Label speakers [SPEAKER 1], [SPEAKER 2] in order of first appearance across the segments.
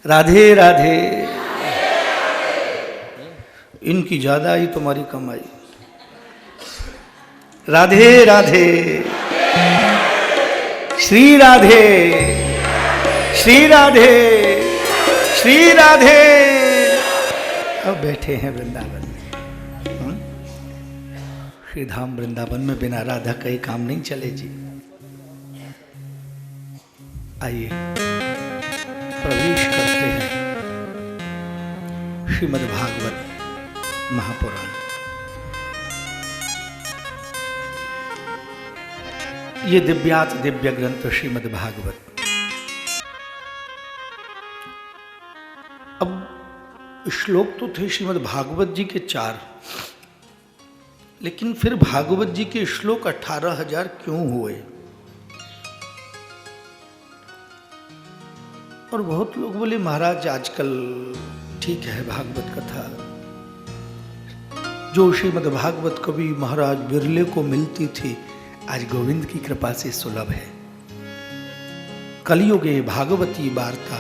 [SPEAKER 1] राधे राधे। इनकी ज्यादा आई, तुम्हारी कम आई। राधे राधे। श्री राधे, श्री राधे, श्री राधे। अब बैठे हैं वृंदावन में। श्री धाम वृंदावन में बिना राधा का ही काम नहीं चले जी। आइए प्रवेश करते हैं श्रीमद् भागवत महापुराण। ये दिव्यात दिव्य ग्रंथ श्रीमद् भागवत। अब श्लोक तो थे श्रीमद् भागवत जी के 4, लेकिन फिर भागवत जी के श्लोक 18,000 क्यों हुए? और बहुत लोग बोले महाराज आजकल ठीक है भागवत कथा जो श्रीमद् भागवत कवि महाराज बिरले को मिलती थी, आज गोविंद की कृपा से सुलभ है। कलियुगे भागवती वार्ता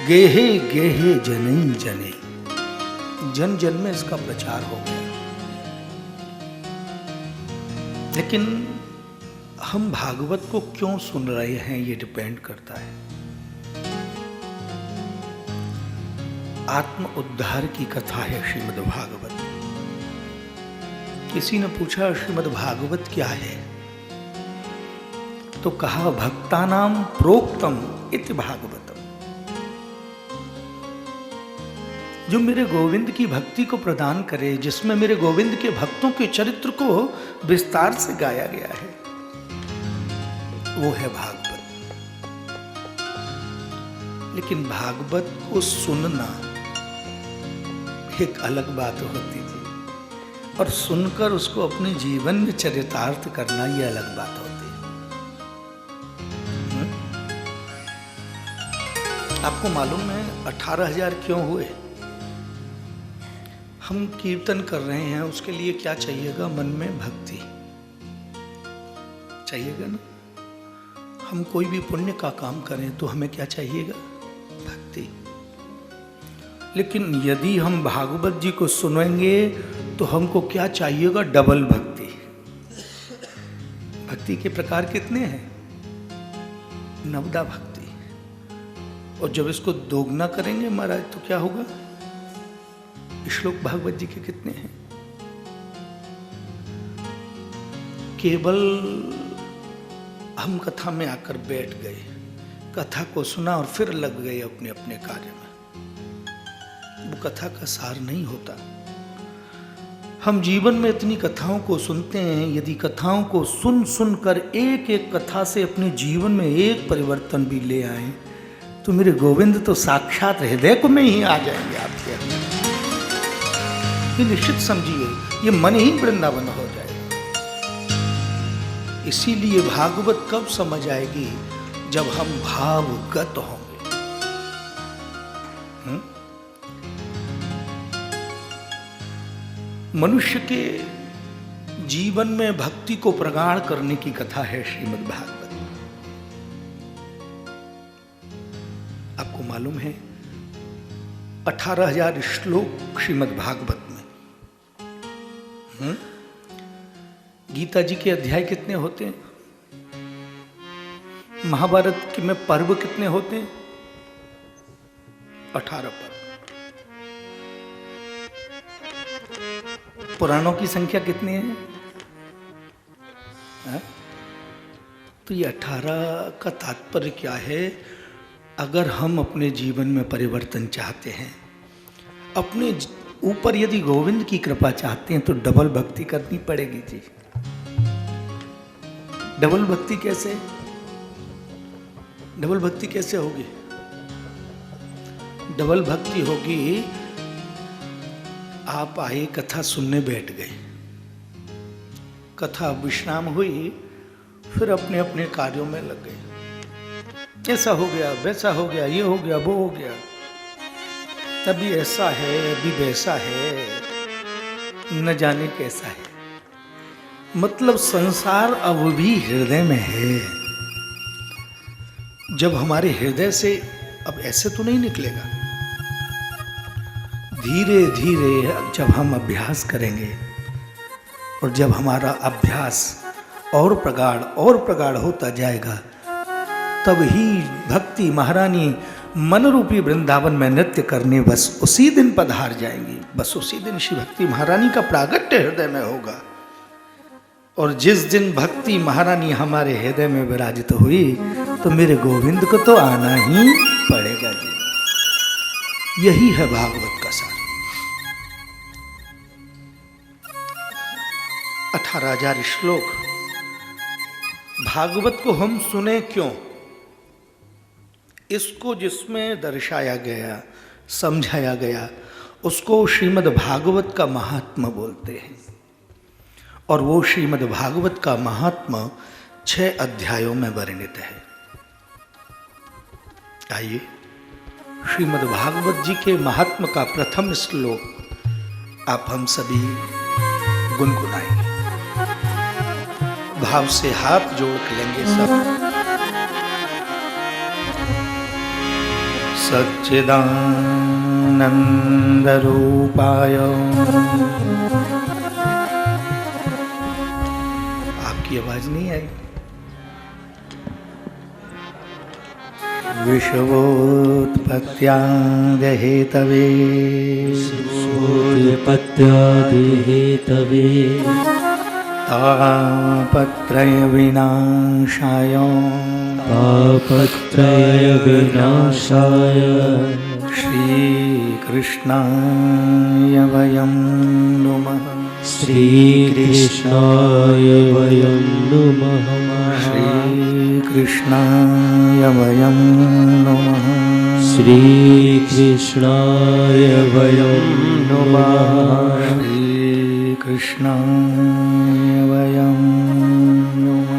[SPEAKER 1] गेहे गेहे जनै जने, जन जन में इसका प्रचार हो गया। लेकिन हम भागवत को क्यों सुन रहे हैं ये डिपेंड करता है। आत्म उद्धार की कथा है श्रीमद् भागवत। किसी ने पूछा श्रीमद् भागवत क्या है, तो कहा भक्तानाम प्रोक्तम इति भागवतम। जो मेरे गोविंद की भक्ति को प्रदान करे, जिसमें मेरे गोविंद के भक्तों के चरित्र को विस्तार से गाया गया है, वो है भागवत। लेकिन भागवत को सुनना एक अलग बात होती थी, और सुनकर उसको अपने जीवन में चरितार्थ करना ये अलग बात होती है। आपको मालूम है 18,000 क्यों हुए? हम कीर्तन कर रहे हैं, उसके लिए क्या चाहिएगा? मन में भक्ति चाहिएगा ना। हम कोई भी पुण्य का काम करें तो हमें क्या चाहिएगा? भक्ति। लेकिन यदि हम भागवत जी को सुनेंगे तो हमको क्या चाहिएगा? डबल भक्ति। भक्ति के प्रकार कितने हैं? 9 भक्ति। और जब इसको दोगुना करेंगे महाराज तो क्या होगा? श्लोक भागवत जी के कितने हैं? केवल हम कथा में आकर बैठ गए, कथा को सुना और फिर लग गए अपने अपने कार्य में, वो कथा का सार नहीं होता। हम जीवन में इतनी कथाओं को सुनते हैं, यदि कथाओं को सुन सुनकर एक एक कथा से अपने जीवन में एक परिवर्तन भी ले आए तो मेरे गोविंद तो साक्षात हृदय को में ही आ जाएंगे आपके अंदर। ये निश्चित समझिए, ये मन ही वृंदावन हो जाएगा। इसीलिए भागवत कब समझ आएगी? जब हम भावगत होंगे। मनुष्य के जीवन में भक्ति को प्रगाढ़ करने की कथा है श्रीमद् भागवत। आपको मालूम है 18,000 श्लोक श्रीमद् भागवत में। गीता जी के अध्याय कितने होते हैं? महाभारत में पर्व कितने होते हैं? 18 पर्व। पुराणों की संख्या कितनी है? तो ये 18 का तात्पर्य क्या है? अगर हम अपने जीवन में परिवर्तन चाहते हैं, अपने ऊपर यदि गोविंद की कृपा चाहते हैं, तो डबल भक्ति करनी पड़ेगी जी। डबल भक्ति कैसे? डबल भक्ति कैसे होगी? डबल भक्ति होगी, आप आए, कथा सुनने बैठ गए, कथा विश्राम हुई, फिर अपने अपने कार्यों में लग गए। ऐसा हो गया, वैसा हो गया, ये हो गया, वो हो गया, तभी ऐसा है, अभी वैसा है, न जाने कैसा है। मतलब संसार अब भी हृदय में है। जब हमारे हृदय से अब ऐसे तो नहीं निकलेगा। धीरे धीरे जब हम अभ्यास करेंगे और जब हमारा अभ्यास और प्रगाढ़ होता जाएगा, तब ही भक्ति महारानी मन रूपी वृंदावन में नृत्य करने बस उसी दिन पधार जाएंगी। बस उसी दिन श्री भक्ति महारानी का प्रागट्य हृदय में होगा। और जिस दिन भक्ति महारानी हमारे हृदय में विराजित हुई तो मेरे गोविंद को तो आना ही पड़ेगा जी। यही है भागवत का सार। 18,000 श्लोक। भागवत को हम सुने क्यों? इसको जिसमें दर्शाया गया, समझाया गया, उसको श्रीमद् भागवत का महात्मा बोलते हैं। और वो श्रीमद् भागवत का महात्मा 6 अध्यायों में वर्णित है। आइए श्रीमद् भागवत जी के महात्मा का प्रथम श्लोक आप हम सभी गुनगुनाएंगे। भाव से हाथ जोड़ लेंगे सब। सच्चिदानंद रूपाय, आपकी आवाज नहीं आई। विश्वोत्पत्त्यादि हेतवे तापत्रय विनाशाय श्री कृष्णाय वयं नुमः।
[SPEAKER 2] श्री कृष्णाय वयं नुमः।
[SPEAKER 1] श्री कृष्णाय वयं नुमः।
[SPEAKER 2] श्री कृष्णाय वयं नुमः।
[SPEAKER 1] श्री कृष्णाय वयं नुमः।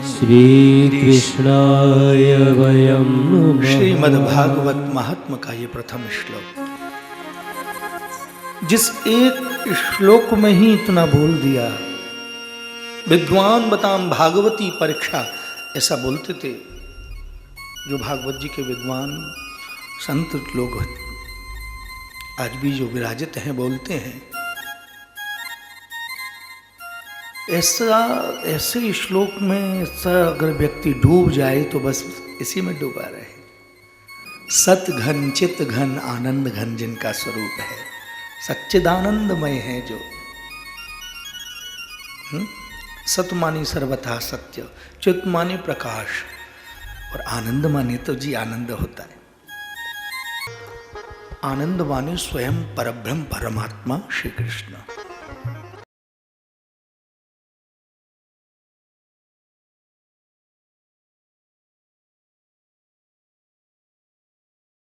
[SPEAKER 2] श्री कृष्णाय वयं नुमः।
[SPEAKER 1] श्रीमद्भागवत महात्मा का ये प्रथम श्लोक, जिस एक श्लोक में ही इतना बोल दिया। विद्वान बताम भागवती परीक्षा, ऐसा बोलते थे जो भागवत जी के विद्वान संत लोग आज भी जो विराजित हैं, बोलते हैं। ऐसे श्लोक में अगर व्यक्ति डूब जाए तो बस इसी में डूबा रहे। सत घन चित घन आनंद घन जिनका स्वरूप है, सच्चिदानंदमय है जो। सत मानी सर्वथा सत्य, चित माने प्रकाश, और आनंद माने तो जी आनंद होता है। आनंद माने स्वयं परब्रह्म परमात्मा श्री कृष्ण।